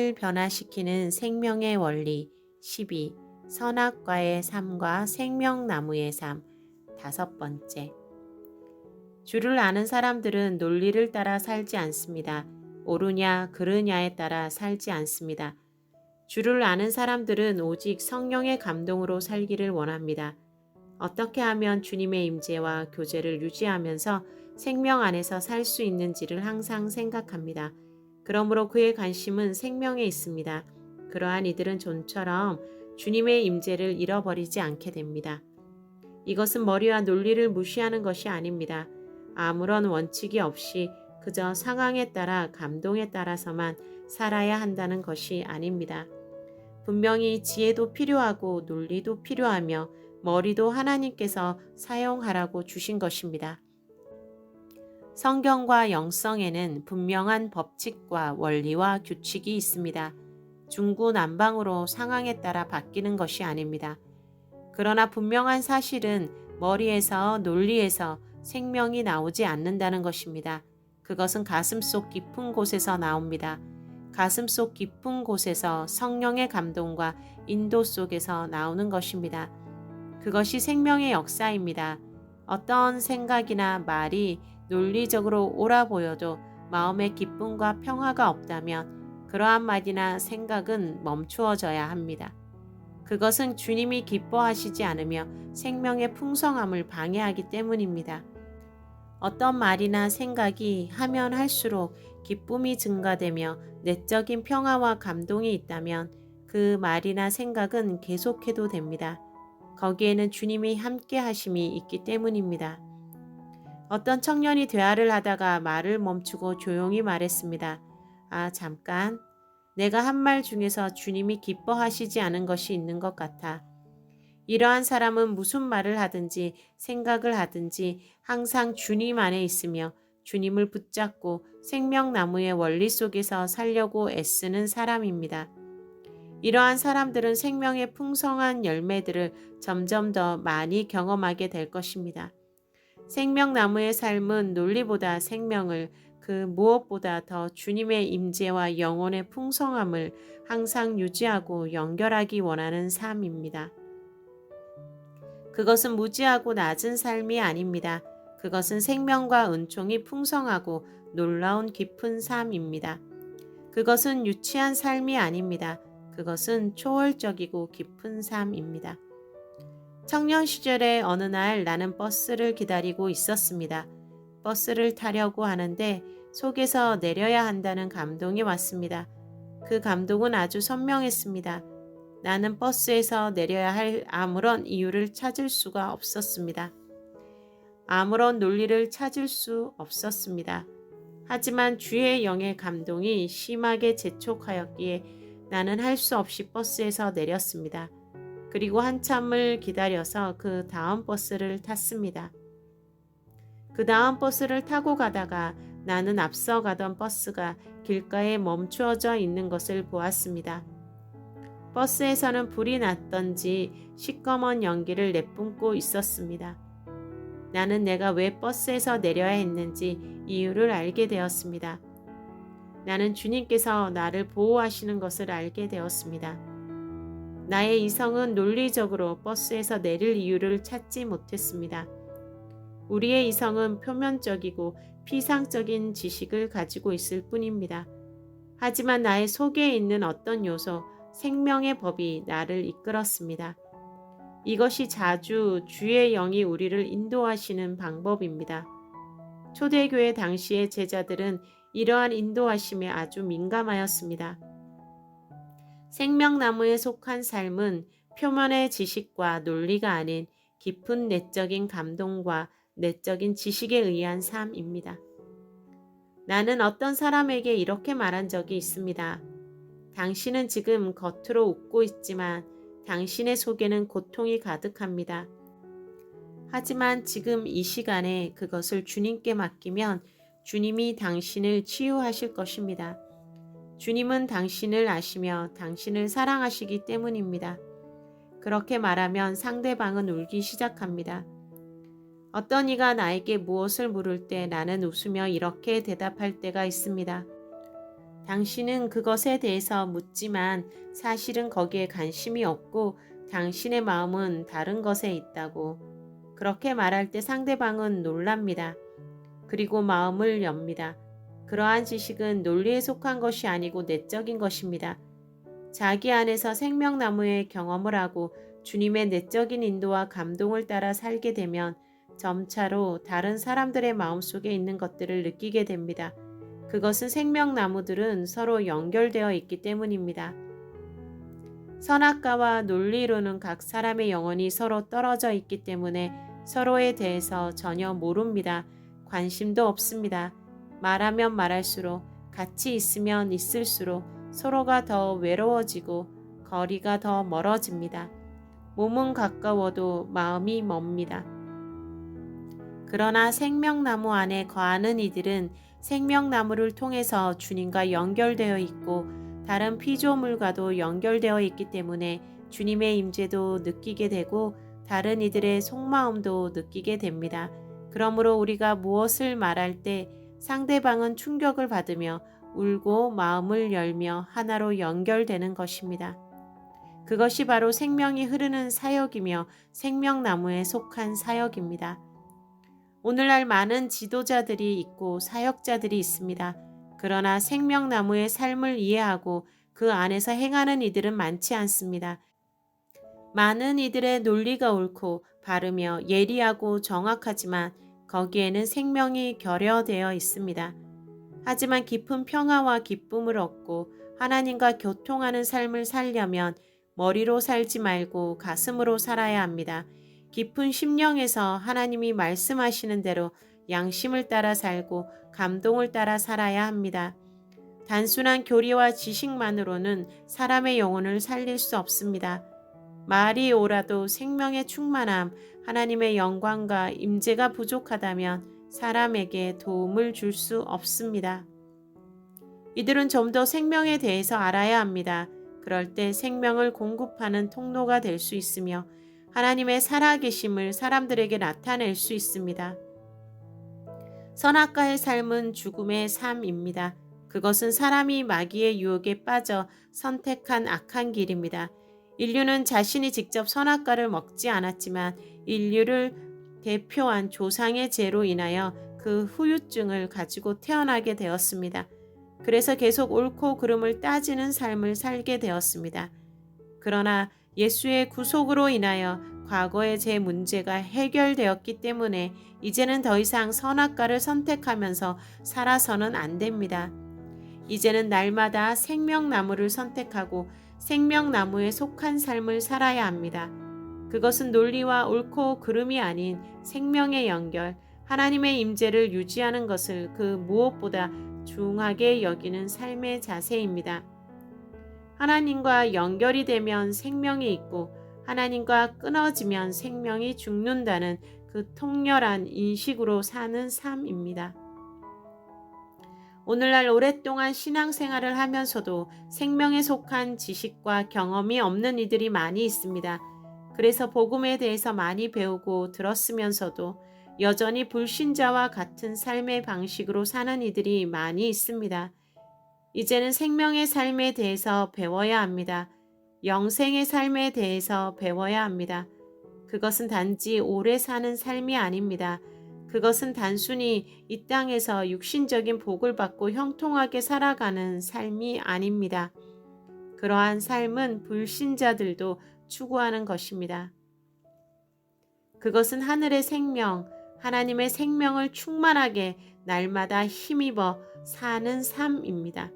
세상을 변화시키는 생명의 원리 12. 선악과의 삶과 생명나무의 삶 5번째. 주를 아는 사람들은 논리를 따라 살지 않습니다. 옳으냐 그르냐에 따라 살지 않습니다. 주를 아는 사람들은 오직 성령의 감동으로 살기를 원합니다. 어떻게 하면 주님의 임재와 교제를 유지하면서 생명 안에서 살 수 있는지를 항상 생각합니다. 그러므로 그의 관심은 생명에 있습니다. 그러한 이들은 좀처럼 주님의 임재를 잃어버리지 않게 됩니다. 이것은 머리와 논리를 무시하는 것이 아닙니다. 아무런 원칙이 없이 그저 상황에 따라 감동에 따라서만 살아야 한다는 것이 아닙니다. 분명히 지혜도 필요하고 논리도 필요하며 머리도 하나님께서 사용하라고 주신 것입니다. 성경과 영성에는 분명한 법칙과 원리와 규칙이 있습니다. 중구난방으로 상황에 따라 바뀌는 것이 아닙니다. 그러나 분명한 사실은 머리에서 논리에서 생명이 나오지 않는다는 것입니다. 그것은 가슴속 깊은 곳에서 나옵니다. 가슴속 깊은 곳에서 성령의 감동과 인도 속에서 나오는 것입니다. 그것이 생명의 역사입니다. 어떤 생각이나 말이 논리적으로 옳아 보여도 마음의 기쁨과 평화가 없다면 그러한 말이나 생각은 멈추어져야 합니다. 그것은 주님이 기뻐하시지 않으며 생명의 풍성함을 방해하기 때문입니다. 어떤 말이나 생각이 하면 할수록 기쁨이 증가되며 내적인 평화와 감동이 있다면 그 말이나 생각은 계속해도 됩니다. 거기에는 주님이 함께 하심이 있기 때문입니다. 어떤 청년이 대화를 하다가 말을 멈추고 조용히 말했습니다. 잠깐. 내가 한 말 중에서 주님이 기뻐하시지 않은 것이 있는 것 같아. 이러한 사람은 무슨 말을 하든지 생각을 하든지 항상 주님 안에 있으며 주님을 붙잡고 생명나무의 원리 속에서 살려고 애쓰는 사람입니다. 이러한 사람들은 생명의 풍성한 열매들을 점점 더 많이 경험하게 될 것입니다. 생명나무의 삶은 논리보다 생명을, 그 무엇보다 더 주님의 임재와 영혼의 풍성함을 항상 유지하고 연결하기 원하는 삶입니다. 그것은 무지하고 낮은 삶이 아닙니다. 그것은 생명과 은총이 풍성하고 놀라운 깊은 삶입니다. 그것은 유치한 삶이 아닙니다. 그것은 초월적이고 깊은 삶입니다. 청년 시절에 어느 날 나는 버스를 기다리고 있었습니다. 버스를 타려고 하는데 속에서 내려야 한다는 감동이 왔습니다. 그 감동은 아주 선명했습니다. 나는 버스에서 내려야 할 아무런 이유를 찾을 수가 없었습니다. 아무런 논리를 찾을 수 없었습니다. 하지만 주의 영의 감동이 심하게 재촉하였기에 나는 할 수 없이 버스에서 내렸습니다. 그리고 한참을 기다려서 그 다음 버스를 탔습니다. 그 다음 버스를 타고 가다가 나는 앞서 가던 버스가 길가에 멈추어져 있는 것을 보았습니다. 버스에서는 불이 났던지 시꺼먼 연기를 내뿜고 있었습니다. 나는 내가 왜 버스에서 내려야 했는지 이유를 알게 되었습니다. 나는 주님께서 나를 보호하시는 것을 알게 되었습니다. 나의 이성은 논리적으로 버스에서 내릴 이유를 찾지 못했습니다. 우리의 이성은 표면적이고 피상적인 지식을 가지고 있을 뿐입니다. 하지만 나의 속에 있는 어떤 요소, 생명의 법이 나를 이끌었습니다. 이것이 자주 주의 영이 우리를 인도하시는 방법입니다. 초대교회 당시의 제자들은 이러한 인도하심에 아주 민감하였습니다. 생명나무에 속한 삶은 표면의 지식과 논리가 아닌 깊은 내적인 감동과 내적인 지식에 의한 삶입니다. 나는 어떤 사람에게 이렇게 말한 적이 있습니다. 당신은 지금 겉으로 웃고 있지만 당신의 속에는 고통이 가득합니다. 하지만 지금 이 시간에 그것을 주님께 맡기면 주님이 당신을 치유하실 것입니다. 주님은 당신을 아시며 당신을 사랑하시기 때문입니다. 그렇게 말하면 상대방은 울기 시작합니다. 어떤 이가 나에게 무엇을 물을 때 나는 웃으며 이렇게 대답할 때가 있습니다. 당신은 그것에 대해서 묻지만 사실은 거기에 관심이 없고 당신의 마음은 다른 것에 있다고. 그렇게 말할 때 상대방은 놀랍니다. 그리고 마음을 엽니다. 그러한 지식은 논리에 속한 것이 아니고 내적인 것입니다. 자기 안에서 생명나무의 경험을 하고 주님의 내적인 인도와 감동을 따라 살게 되면 점차로 다른 사람들의 마음속에 있는 것들을 느끼게 됩니다. 그것은 생명나무들은 서로 연결되어 있기 때문입니다. 선악과와 논리로는 각 사람의 영혼이 서로 떨어져 있기 때문에 서로에 대해서 전혀 모릅니다. 관심도 없습니다. 말하면 말할수록, 같이 있으면 있을수록 서로가 더 외로워지고 거리가 더 멀어집니다. 몸은 가까워도 마음이 멉니다. 그러나 생명나무 안에 거하는 이들은 생명나무를 통해서 주님과 연결되어 있고 다른 피조물과도 연결되어 있기 때문에 주님의 임재도 느끼게 되고 다른 이들의 속마음도 느끼게 됩니다. 그러므로 우리가 무엇을 말할 때 상대방은 충격을 받으며 울고 마음을 열며 하나로 연결되는 것입니다. 그것이 바로 생명이 흐르는 사역이며 생명나무에 속한 사역입니다. 오늘날 많은 지도자들이 있고 사역자들이 있습니다. 그러나 생명나무의 삶을 이해하고 그 안에서 행하는 이들은 많지 않습니다. 많은 이들의 논리가 옳고 바르며 예리하고 정확하지만 거기에는 생명이 결여되어 있습니다. 하지만 깊은 평화와 기쁨을 얻고 하나님과 교통하는 삶을 살려면 머리로 살지 말고 가슴으로 살아야 합니다. 깊은 심령에서 하나님이 말씀하시는 대로 양심을 따라 살고 감동을 따라 살아야 합니다. 단순한 교리와 지식만으로는 사람의 영혼을 살릴 수 없습니다. 말이 옳아도 생명의 충만함, 하나님의 영광과 임재가 부족하다면 사람에게 도움을 줄 수 없습니다. 이들은 좀 더 생명에 대해서 알아야 합니다. 그럴 때 생명을 공급하는 통로가 될 수 있으며 하나님의 살아계심을 사람들에게 나타낼 수 있습니다. 선악과의 삶은 죽음의 삶입니다. 그것은 사람이 마귀의 유혹에 빠져 선택한 악한 길입니다. 인류는 자신이 직접 선악과를 먹지 않았지만 인류를 대표한 조상의 죄로 인하여 그 후유증을 가지고 태어나게 되었습니다. 그래서 계속 옳고 그름을 따지는 삶을 살게 되었습니다. 그러나 예수의 구속으로 인하여 과거의 제 문제가 해결되었기 때문에 이제는 더 이상 선악과를 선택하면서 살아서는 안 됩니다. 이제는 날마다 생명나무를 선택하고 생명나무에 속한 삶을 살아야 합니다. 그것은 논리와 옳고 그름이 아닌 생명의 연결, 하나님의 임재를 유지하는 것을 그 무엇보다 중하게 여기는 삶의 자세입니다. 하나님과 연결이 되면 생명이 있고 하나님과 끊어지면 생명이 죽는다는 그 통렬한 인식으로 사는 삶입니다. 오늘날 오랫동안 신앙생활을 하면서도 생명에 속한 지식과 경험이 없는 이들이 많이 있습니다. 그래서 복음에 대해서 많이 배우고 들었으면서도 여전히 불신자와 같은 삶의 방식으로 사는 이들이 많이 있습니다. 이제는 생명의 삶에 대해서 배워야 합니다. 영생의 삶에 대해서 배워야 합니다. 그것은 단지 오래 사는 삶이 아닙니다. 그것은 단순히 이 땅에서 육신적인 복을 받고 형통하게 살아가는 삶이 아닙니다. 그러한 삶은 불신자들도 추구하는 것입니다. 그것은 하늘의 생명, 하나님의 생명을 충만하게 날마다 힘입어 사는 삶입니다.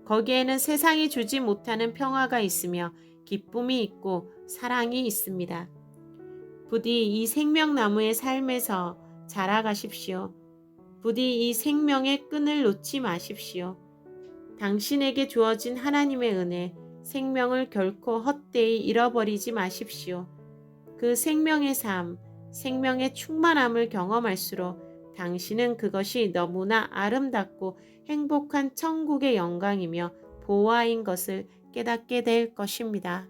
거기에는 세상이 주지 못하는 평화가 있으며 기쁨이 있고 사랑이 있습니다. 부디 이 생명나무의 삶에서 자라가십시오. 부디 이 생명의 끈을 놓지 마십시오. 당신에게 주어진 하나님의 은혜, 생명을 결코 헛되이 잃어버리지 마십시오. 그 생명의 삶, 생명의 충만함을 경험할수록 당신은 그것이 너무나 아름답고 행복한 천국의 영광이며 보화인 것을 깨닫게 될 것입니다.